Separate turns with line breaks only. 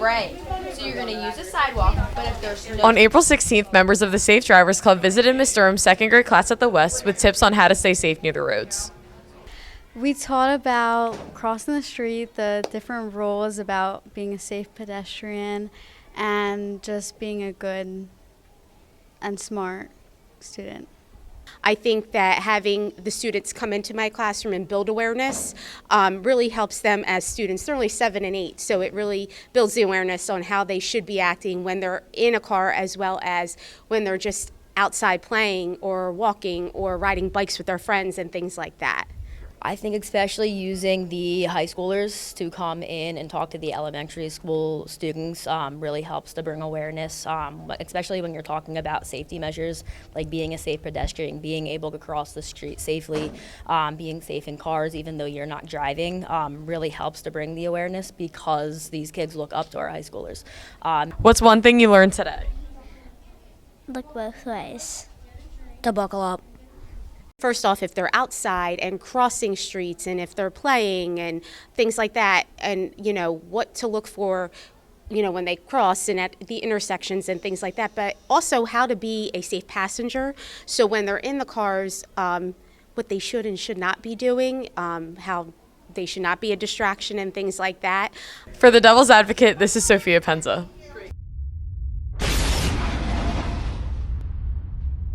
Right. So you're going to use the sidewalk, but if there's no...
On April 16th, members of the Safe Drivers Club visited Miss Durham's second grade class at the West with tips on how to stay safe near the roads.
We taught about crossing the street, the different rules about being a safe pedestrian, and just being a good and smart student.
I think that having the students come into my classroom and build awareness really helps them as students. They're only 7 and 8, so it really builds the awareness on how they should be acting when they're in a car as well as when they're just outside playing or walking or riding bikes with their friends and things like that.
I think especially using the high schoolers to come in and talk to the elementary school students really helps to bring awareness, especially when you're talking about safety measures like being a safe pedestrian, being able to cross the street safely, being safe in cars even though you're not driving really helps to bring the awareness because these kids look up to our high schoolers.
What's one thing you learned today?
Look both ways. To buckle up.
First off, if they're outside and crossing streets and if they're playing and things like that, and what to look for when they cross and at the intersections and things like that, but also how to be a safe passenger. So when they're in the cars, what they should and should not be doing, how they should not be a distraction and things like that.
For the Devil's Advocate, this is Sophia Penza.